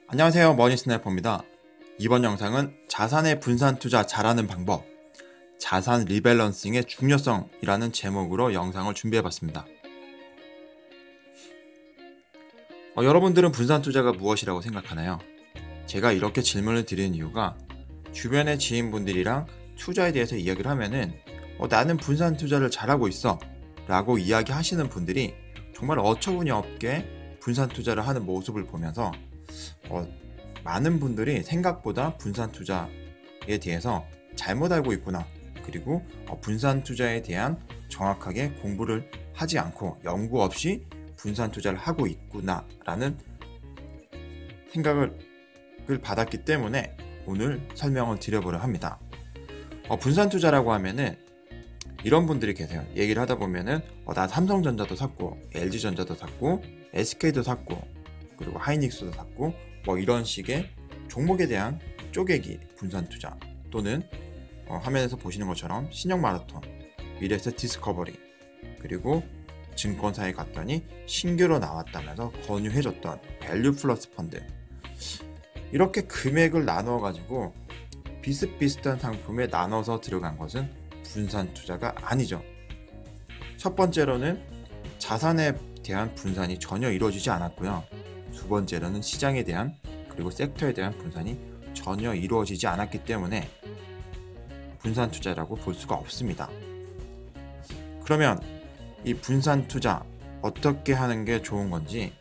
안녕하세요, 머니스나이퍼입니다. 이번 영상은 자산의 분산 투자 잘하는 방법, 자산 리밸런싱의 중요성이라는 제목으로 영상을 준비해봤습니다. 여러분들은 분산 투자가 무엇이라고 생각하나요? 제가 이렇게 질문을 드리는 이유가 주변의 지인분들이랑 투자에 대해서 이야기를 하면은 나는 분산 투자를 잘하고 있어 라고 이야기하시는 분들이 정말 어처구니 없게 분산 투자를 하는 모습을 보면서 많은 분들이 생각보다 분산 투자에 대해서 잘못 알고 있구나, 그리고 분산 투자에 대한 정확하게 공부를 하지 않고 연구 없이 분산 투자를 하고 있구나 라는 생각을 받았기 때문에 오늘 설명을 드려보려 합니다. 분산 투자라고 하면은 이런 분들이 계세요. 얘기를 하다 보면은 나 삼성전자도 샀고 LG전자도 샀고 SK도 샀고 그리고 하이닉스도 샀고 이런 식의 종목에 대한 쪼개기 분산 투자, 또는 화면에서 보시는 것처럼 신영마라톤, 미래에셋 디스커버리, 그리고 증권사에 갔더니 신규로 나왔다면서 권유해줬던 밸류 플러스 펀드, 이렇게 금액을 나누어 가지고 비슷비슷한 상품에 나눠서 들어간 것은 분산 투자가 아니죠. 첫 번째로는 자산에 대한 분산이 전혀 이루어지지 않았고요. 두 번째로는 시장에 대한, 그리고 섹터에 대한 분산이 전혀 이루어지지 않았기 때문에 분산 투자라고 볼 수가 없습니다. 그러면 이 분산 투자 어떻게 하는 게 좋은 건지,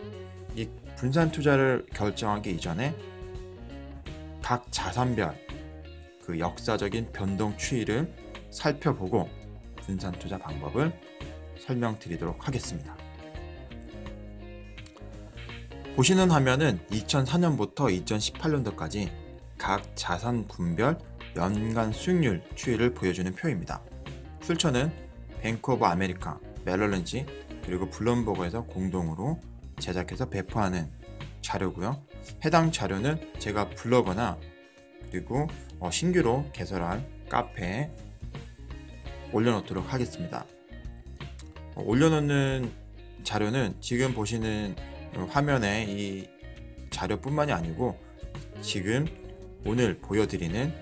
이 분산 투자를 결정하기 이전에 각 자산별 그 역사적인 변동 추이를 살펴보고 분산 투자 방법을 설명드리도록 하겠습니다. 보시는 화면은 2004년부터 2018년도까지 각 자산 군별 연간 수익률 추이를 보여주는 표입니다. 출처는 뱅크 오브 아메리카, 메럴린치, 그리고 블룸버그에서 공동으로 제작해서 배포하는 자료고요. 해당 자료는 제가 블로그나 그리고 신규로 개설할 카페에 올려놓도록 하겠습니다. 올려놓는 자료는 지금 보시는 화면에 이 자료뿐만이 아니고 지금 오늘 보여드리는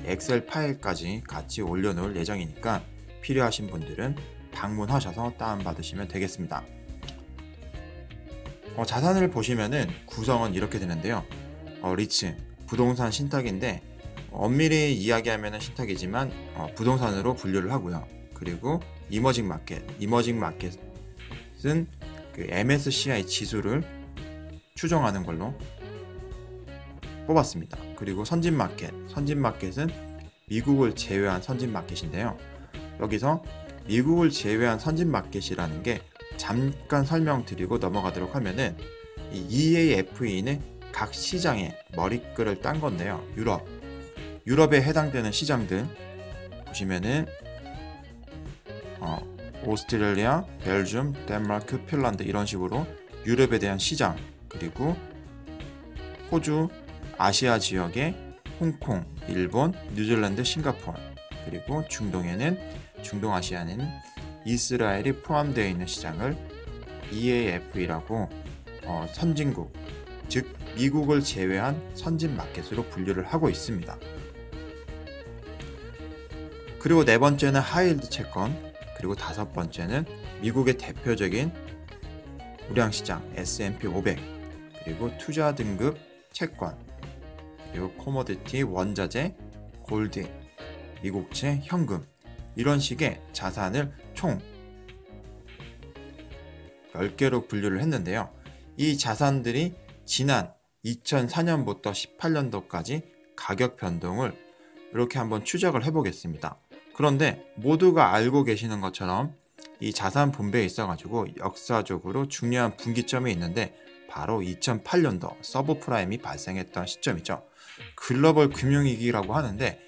엑셀 파일까지 같이 올려놓을 예정이니까 필요하신 분들은 방문하셔서 다운받으시면 되겠습니다. 자산을 보시면은 구성은 이렇게 되는데요. 리츠, 부동산 신탁인데 엄밀히 이야기하면 신탁이지만 부동산으로 분류를 하고요. 그리고 이머징 마켓은 그 MSCI 지수를 추정하는 걸로 뽑았습니다. 그리고 선진마켓은 미국을 제외한 선진마켓인데요. 여기서 미국을 제외한 선진마켓이라는 게 잠깐 설명드리고 넘어가도록 하면은 이 EAFE는 각 시장의 머리글을 딴 건데요. 유럽에 해당되는 시장들 보시면은 오스트레일리아, 벨gium, 덴마크, 핀란드, 이런 식으로 유럽에 대한 시장, 그리고 호주, 아시아 지역의 홍콩, 일본, 뉴질랜드, 싱가포르, 그리고 중동아시아에는 이스라엘이 포함되어 있는 시장을 EAFE라고 선진국, 즉 미국을 제외한 선진 마켓으로 분류를 하고 있습니다. 그리고 네 번째는 하이힐드 채권, 그리고 다섯 번째는 미국의 대표적인 우량시장 S&P 500, 그리고 투자 등급 채권, 그리고 코모디티, 원자재, 골드, 미국채, 현금, 이런 식의 자산을 총 10개로 분류를 했는데요. 이 자산들이 지난 2004년부터 18년도까지 가격 변동을 이렇게 한번 추적을 해보겠습니다. 그런데 모두가 알고 계시는 것처럼 이 자산 분배에 있어가지고 역사적으로 중요한 분기점이 있는데 바로 2008년도 서브프라임이 발생했던 시점이죠. 글로벌 금융위기라고 하는데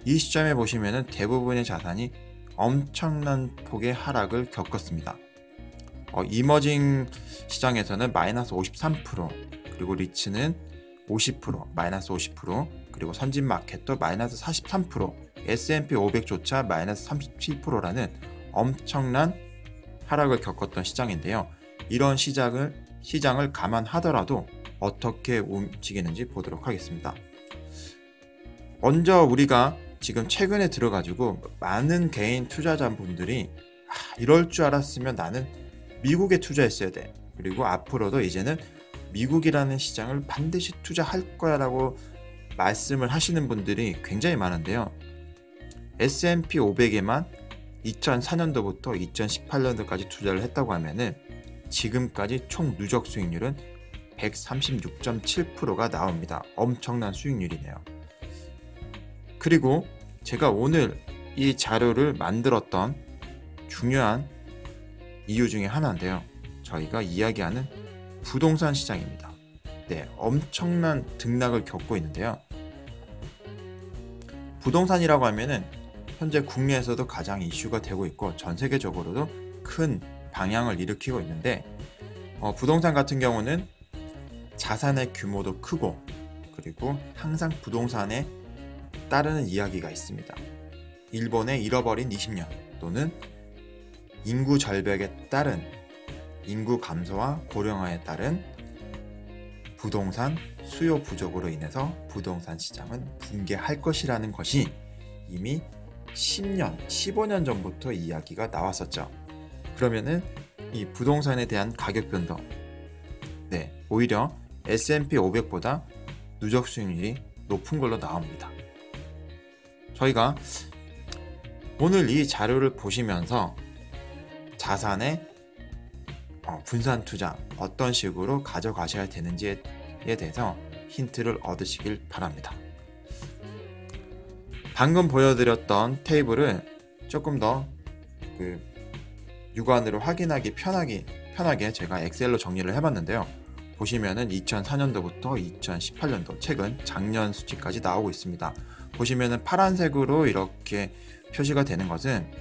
이 시점에 보시면은 대부분의 자산이 엄청난 폭의 하락을 겪었습니다. 이머징 시장에서는 마이너스 53%, 그리고 리츠는 50%, 마이너스 50%, 그리고 선진 마켓도 마이너스 43%, S&P 500조차 마이너스 37%라는 엄청난 하락을 겪었던 시장인데요. 이런 시장을 감안하더라도 어떻게 움직이는지 보도록 하겠습니다. 먼저 우리가 지금 최근에 들어가지고 많은 개인 투자자분들이 이럴 줄 알았으면 나는 미국에 투자했어야 돼. 그리고 앞으로도 이제는 미국이라는 시장을 반드시 투자할 거야 라고 말씀을 하시는 분들이 굉장히 많은데요. S&P 500에만 2004년도부터 2018년도까지 투자를 했다고 하면은 지금까지 총 누적 수익률은 136.7%가 나옵니다. 엄청난 수익률이네요. 그리고 제가 오늘 이 자료를 만들었던 중요한 이유 중에 하나인데요. 저희가 이야기하는 부동산 시장입니다. 네, 엄청난 등락을 겪고 있는데요. 부동산이라고 하면은 현재 국내에서도 가장 이슈가 되고 있고 전 세계적으로도 큰 방향을 일으키고 있는데 부동산 같은 경우는 자산의 규모도 크고 그리고 항상 부동산에 따르는 이야기가 있습니다. 일본의 잃어버린 20년 또는 인구 절벽에 따른 인구 감소와 고령화에 따른 부동산 수요 부족으로 인해서 부동산 시장은 붕괴할 것이라는 것이 이미 10년, 15년 전부터 이야기가 나왔었죠. 그러면은 이 부동산에 대한 가격 변동, 오히려 S&P 500보다 누적 수익률이 높은 걸로 나옵니다. 저희가 오늘 이 자료를 보시면서 자산의 분산 투자 어떤 식으로 가져가셔야 되는지에 대해서 힌트를 얻으시길 바랍니다. 방금 보여드렸던 테이블을 조금 더 육안으로 확인하기 편하게 제가 엑셀로 정리를 해봤는데요. 보시면은 2004년도부터 2018년도 최근 작년 수치까지 나오고 있습니다. 보시면은 파란색으로 이렇게 표시가 되는 것은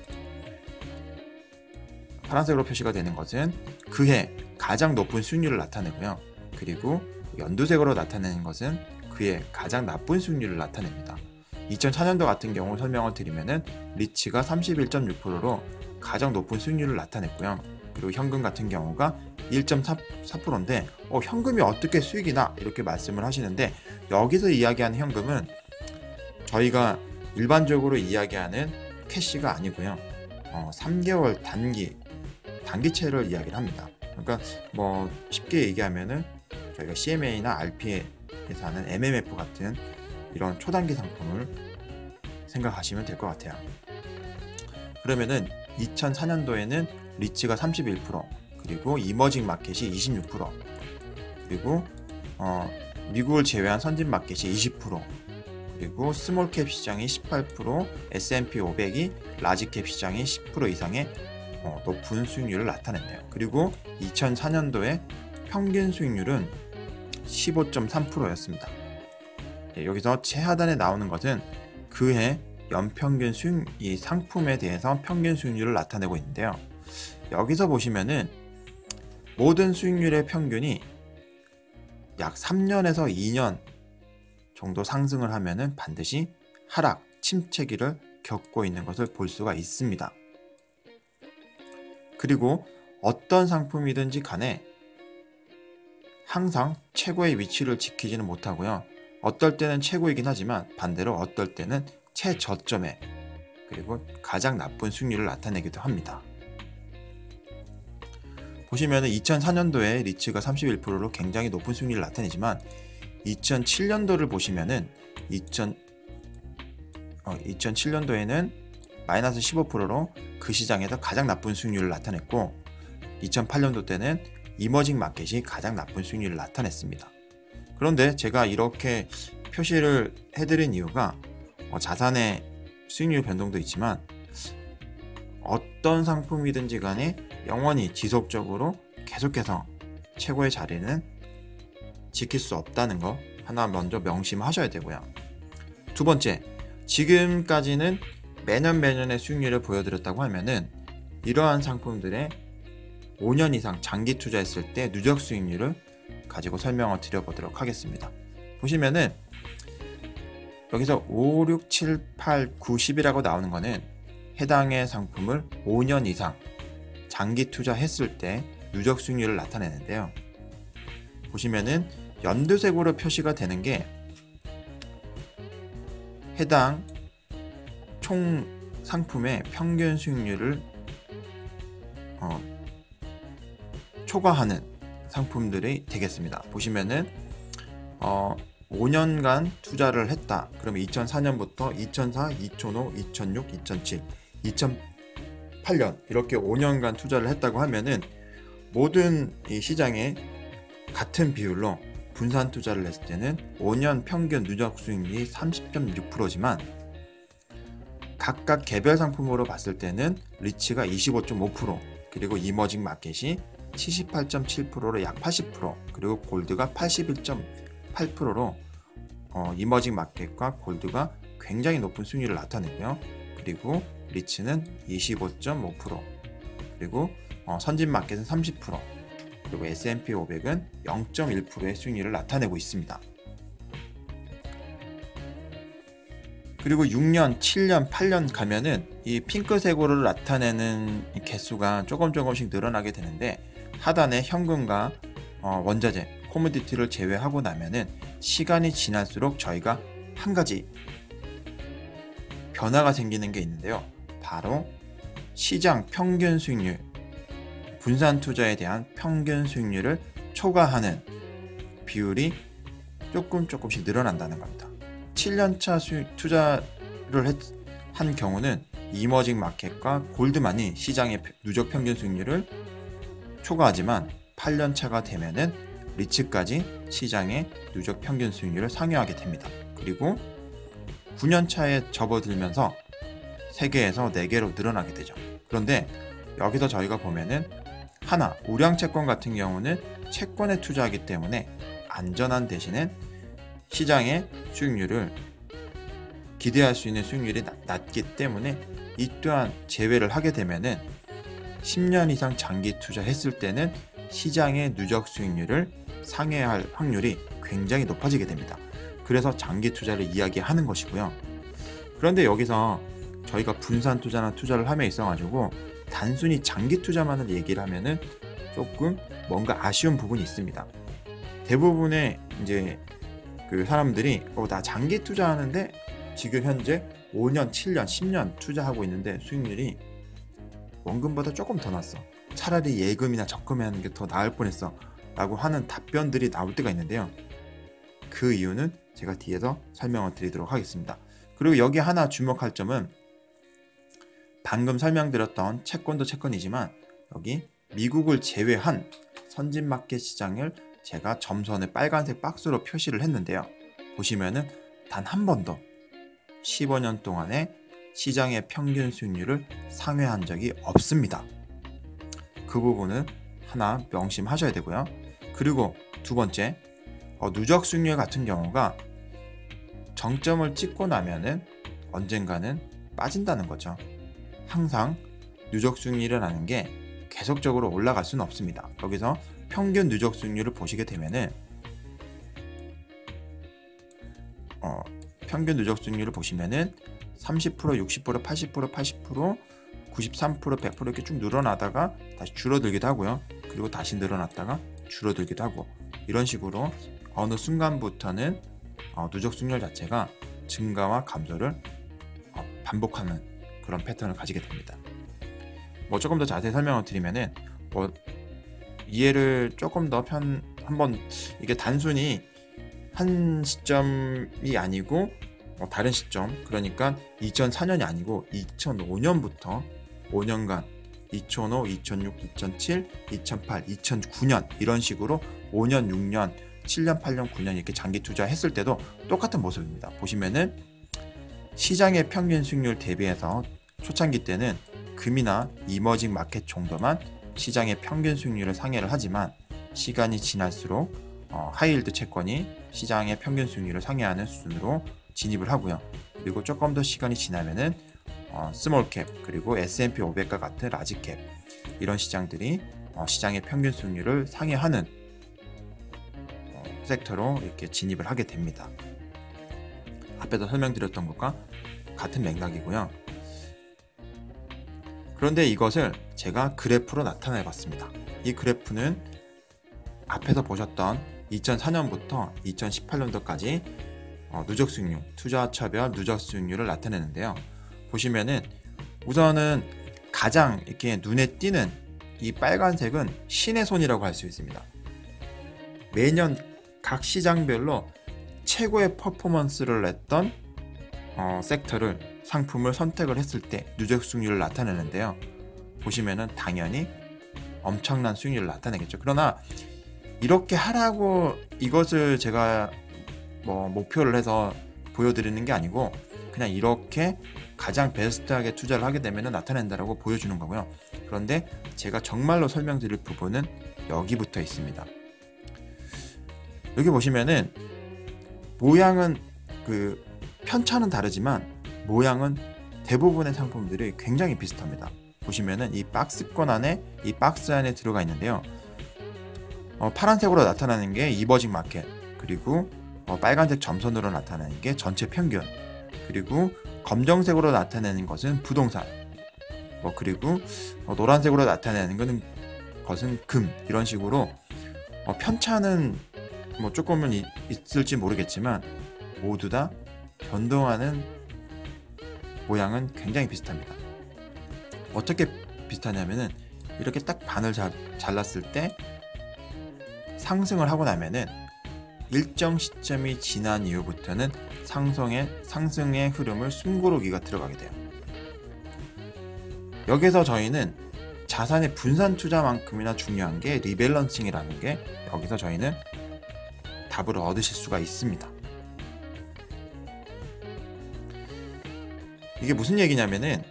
그해 가장 높은 수익률을 나타내고요. 그리고 연두색으로 나타내는 것은 그해 가장 나쁜 수익률을 나타냅니다. 2004년도 같은 경우 설명을 드리면은 리츠가 31.6%로 가장 높은 수익률을 나타냈고요. 그리고 현금 같은 경우가 1.4%인데 현금이 어떻게 수익이 나? 이렇게 말씀을 하시는데 여기서 이야기하는 현금은 저희가 일반적으로 이야기하는 캐시가 아니고요. 3개월 단기채를 이야기를 합니다. 그러니까 뭐 쉽게 얘기하면은 저희가 CMA나 RP에서 하는 MMF 같은 이런 초단기 상품을 생각하시면 될 것 같아요. 그러면은 2004년도에는 리츠가 31%, 그리고 이머징 마켓이 26%, 그리고 미국을 제외한 선진 마켓이 20%, 그리고 스몰캡 시장이 18%, S&P 500이 라지캡 시장이 10% 이상의 높은 수익률을 나타냈네요. 그리고 2004년도에 평균 수익률은 15.3%였습니다. 여기서 최하단에 나오는 것은 그해 연평균 수익, 이 상품에 대해서 평균 수익률을 나타내고 있는데요. 여기서 보시면은 모든 수익률의 평균이 약 3년에서 2년 정도 상승을 하면은 반드시 하락, 침체기를 겪고 있는 것을 볼 수가 있습니다. 그리고 어떤 상품이든지 간에 항상 최고의 위치를 지키지는 못하고요. 어떨 때는 최고이긴 하지만 반대로 어떨 때는 최저점에 그리고 가장 나쁜 수익률을 나타내기도 합니다. 보시면은 2004년도에 리츠가 31%로 굉장히 높은 수익률을 나타내지만 2007년도를 보시면은 2007년도에는 마이너스 15%로 그 시장에서 가장 나쁜 수익률을 나타냈고 2008년도 때는 이머징 마켓이 가장 나쁜 수익률을 나타냈습니다. 그런데 제가 이렇게 표시를 해드린 이유가 자산의 수익률 변동도 있지만 어떤 상품이든지 간에 영원히 지속적으로 계속해서 최고의 자리는 지킬 수 없다는 거 하나 먼저 명심하셔야 되고요. 두 번째, 지금까지는 매년의 수익률을 보여드렸다고 하면은 이러한 상품들의 5년 이상 장기 투자했을 때 누적 수익률을 가지고 설명을 드려보도록 하겠습니다. 보시면은 여기서 5, 6, 7, 8, 9, 10이라고 나오는 거는 해당의 상품을 5년 이상 장기 투자했을 때 누적 수익률을 나타내는데요. 보시면은 연두색으로 표시가 되는 게 해당 총 상품의 평균 수익률을 초과하는 상품들이 되겠습니다. 보시면은 5년간 투자를 했다. 그러면 2004년부터 2004, 2005, 2006, 2007, 2008년 이렇게 5년간 투자를 했다고 하면은 모든 이 시장에 같은 비율로 분산 투자를 했을 때는 5년 평균 누적 수익률이 30.6%지만 각각 개별 상품으로 봤을 때는 리츠가 25.5%, 그리고 이머징 마켓이 78.7%로 약 80%, 그리고 골드가 81.8%로 이머징 마켓과 골드가 굉장히 높은 수익률을 나타내고요. 그리고 리츠는 25.5%, 그리고 선진 마켓은 30%, 그리고 S&P 500은 0.1%의 수익률을 나타내고 있습니다. 그리고 6년, 7년, 8년 가면은 이 핑크색으로 나타내는 개수가 조금씩 늘어나게 되는데, 하단에 현금과 원자재, 코모디티를 제외하고 나면은 시간이 지날수록 저희가 한 가지 변화가 생기는 게 있는데요. 바로 시장 평균 수익률, 분산 투자에 대한 평균 수익률을 초과하는 비율이 조금씩 늘어난다는 겁니다. 7년차 투자를 한 경우는 이머징 마켓과 골드만이 시장의 누적 평균 수익률을 초과하지만 8년차가 되면은 리츠까지 시장의 누적 평균 수익률을 상회하게 됩니다. 그리고 9년차에 접어들면서 3개에서 4개로 늘어나게 되죠. 그런데 여기서 저희가 보면은 하나, 우량채권 같은 경우는 채권에 투자하기 때문에 안전한 대신에 시장의 수익률을 기대할 수 있는 수익률이 낮기 때문에 이 또한 제외를 하게 되면은 10년 이상 장기 투자했을 때는 시장의 누적 수익률을 상회할 확률이 굉장히 높아지게 됩니다. 그래서 장기 투자를 이야기하는 것이고요. 그런데 여기서 저희가 분산 투자나 투자를 함에 있어 가지고 단순히 장기 투자만을 얘기를 하면은 조금 뭔가 아쉬운 부분이 있습니다. 대부분의 이제 그 사람들이 나 장기 투자하는데 지금 현재 5년, 7년, 10년 투자하고 있는데 수익률이 원금보다 조금 더 났어. 차라리 예금이나 적금하는 게 더 나을 뻔했어 라고 하는 답변들이 나올 때가 있는데요. 그 이유는 제가 뒤에서 설명을 드리도록 하겠습니다. 그리고 여기 하나 주목할 점은 방금 설명드렸던 채권도 채권이지만 여기 미국을 제외한 선진 마켓 시장을 제가 점선을 빨간색 박스로 표시를 했는데요. 보시면은 단 한 번도 15년 동안에 시장의 평균 수익률을 상회한 적이 없습니다. 그 부분은 하나 명심하셔야 되고요. 그리고 두 번째, 누적 수익률 같은 경우가 정점을 찍고 나면은 언젠가는 빠진다는 거죠. 항상 누적 수익률이라는 게 계속적으로 올라갈 수는 없습니다. 여기서 평균 누적 수익률을 보시게 되면은 평균 누적 수익률을 보시면은 30%, 60%, 80%, 80%, 93%, 100% 이렇게 쭉 늘어나다가 다시 줄어들기도 하고요. 그리고 다시 늘어났다가 줄어들기도 하고, 이런 식으로 어느 순간부터는 누적 수익률 자체가 증가와 감소를 반복하는 그런 패턴을 가지게 됩니다. 조금 더 자세히 설명을 드리면은 이해를 조금 더 한번 이게 단순히 한 시점이 아니고 다른 시점, 그러니까 2004년이 아니고 2005년부터 5년간 2005, 2006, 2007, 2008, 2009년 이런 식으로 5년, 6년, 7년, 8년, 9년 이렇게 장기 투자했을 때도 똑같은 모습입니다. 보시면은 시장의 평균 수익률 대비해서 초창기 때는 금이나 이머징 마켓 정도만 시장의 평균 수익률을 상회를 하지만 시간이 지날수록 하이힐드 채권이 시장의 평균 수익률을 상회하는 수준으로 진입을 하고요. 그리고 조금 더 시간이 지나면은 스몰캡 그리고 S&P 500과 같은 라지캡 이런 시장들이 시장의 평균 수익률을 상회하는 섹터로 이렇게 진입을 하게 됩니다. 앞에서 설명드렸던 것과 같은 맥락이고요. 그런데 이것을 제가 그래프로 나타내 봤습니다. 이 그래프는 앞에서 보셨던 2004년부터 2018년도까지 누적 수익률, 투자처별 누적 수익률을 나타내는데요. 보시면은 우선은 가장 이렇게 눈에 띄는 이 빨간색은 신의 손이라고 할 수 있습니다. 매년 각 시장별로 최고의 퍼포먼스를 냈던 섹터를, 상품을 선택을 했을 때 누적 수익률을 나타내는데요. 보시면은 당연히 엄청난 수익률을 나타내겠죠. 그러나 이렇게 하라고 이것을 제가 목표를 해서 보여드리는 게 아니고, 그냥 이렇게 가장 베스트하게 투자를 하게 되면 나타낸다라고 보여주는 거고요. 그런데 제가 정말로 설명드릴 부분은 여기부터 있습니다. 여기 보시면은 모양은 편차는 다르지만 모양은 대부분의 상품들이 굉장히 비슷합니다. 보시면은 이 박스권 안에, 이 박스 안에 들어가 있는데요. 파란색으로 나타나는 게 이머징 마켓, 그리고 빨간색 점선으로 나타나는 게 전체 평균, 그리고 검정색으로 나타내는 것은 부동산, 그리고 노란색으로 나타내는 것은 금, 이런 식으로 편차는 조금은 있을지 모르겠지만 모두 다 변동하는 모양은 굉장히 비슷합니다. 어떻게 비슷하냐면은 이렇게 딱 반을 잘랐을 때 상승을 하고 나면은 일정 시점이 지난 이후부터는 상승의 흐름을 숨고르기가 들어가게 돼요. 여기서 저희는 자산의 분산 투자만큼이나 중요한 게 리밸런싱이라는 게, 여기서 저희는 답을 얻으실 수가 있습니다. 이게 무슨 얘기냐면은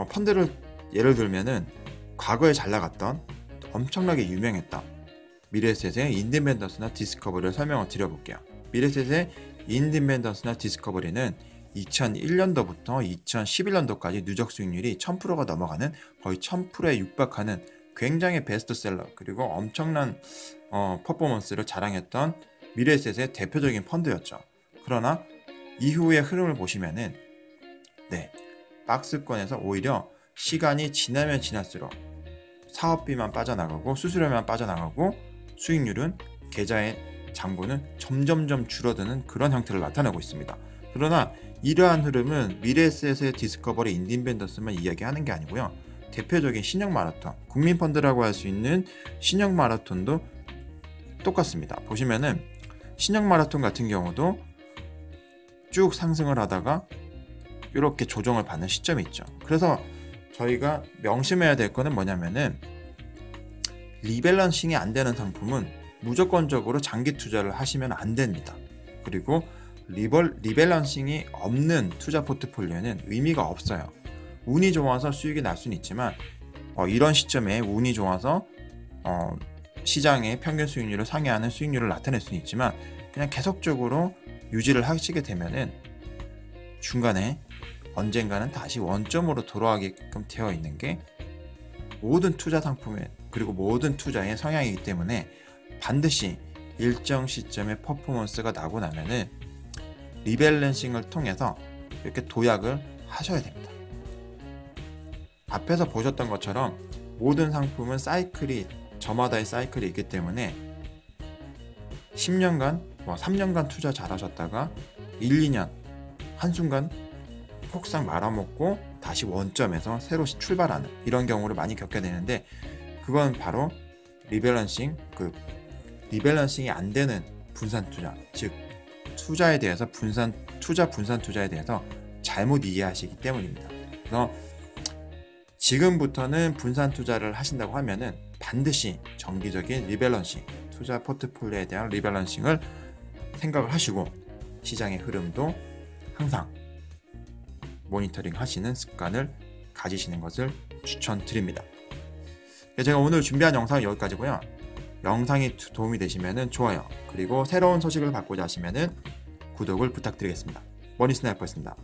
펀드를 예를 들면은 과거에 잘 나갔던, 엄청나게 유명했다 미래에셋의 인디펜던스나 디스커버리를 설명을 드려볼게요. 미래에셋의 인디펜던스나 디스커버리는 2001년도부터 2011년도까지 누적 수익률이 1000%가 넘어가는, 거의 1000%에 육박하는 굉장히 베스트셀러, 그리고 엄청난 퍼포먼스를 자랑했던 미래에셋의 대표적인 펀드였죠. 그러나 이후의 흐름을 보시면은 박스권에서 오히려 시간이 지나면 지날수록 사업비만 빠져나가고 수수료만 빠져나가고 수익률은, 계좌의 잔고는 점점점 줄어드는 그런 형태를 나타내고 있습니다. 그러나 이러한 흐름은 미래에셋의 디스커버리, 인디펜던스만 이야기하는 게 아니고요. 대표적인 신형 마라톤, 국민펀드라고 할 수 있는 신형 마라톤도 똑같습니다. 보시면은 신형 마라톤 같은 경우도 쭉 상승을 하다가 이렇게 조정을 받는 시점이 있죠. 그래서 저희가 명심해야 될 거는 뭐냐면은 리밸런싱이 안 되는 상품은 무조건적으로 장기 투자를 하시면 안 됩니다. 그리고 리밸런싱이 없는 투자 포트폴리오는 의미가 없어요. 운이 좋아서 수익이 날 수는 있지만 이런 시점에 운이 좋아서 시장의 평균 수익률을 상회하는 수익률을 나타낼 수는 있지만, 그냥 계속적으로 유지를 하시게 되면은 중간에 언젠가는 다시 원점으로 돌아가게끔 되어 있는 게 모든 투자 상품에, 그리고 모든 투자의 성향이기 때문에 반드시 일정 시점에 퍼포먼스가 나고 나면은 리밸런싱을 통해서 이렇게 도약을 하셔야 됩니다. 앞에서 보셨던 것처럼 모든 상품은 저마다의 사이클이 있기 때문에 10년간, 3년간 투자 잘하셨다가 1, 2년 한순간 폭삭 말아먹고 다시 원점에서 새로 출발하는 이런 경우를 많이 겪게 되는데, 그건 바로 리밸런싱이 안 되는 분산 투자, 즉 투자에 대해서 분산 투자에 대해서 잘못 이해하시기 때문입니다. 그래서 지금부터는 분산 투자를 하신다고 하면은 반드시 정기적인 리밸런싱, 투자 포트폴리오에 대한 리밸런싱을 생각을 하시고 시장의 흐름도 항상 모니터링 하시는 습관을 가지시는 것을 추천드립니다. 제가 오늘 준비한 영상은 여기까지고요. 영상이 도움이 되시면 좋아요, 그리고 새로운 소식을 받고자 하시면 구독을 부탁드리겠습니다. 머니스나이퍼였습니다.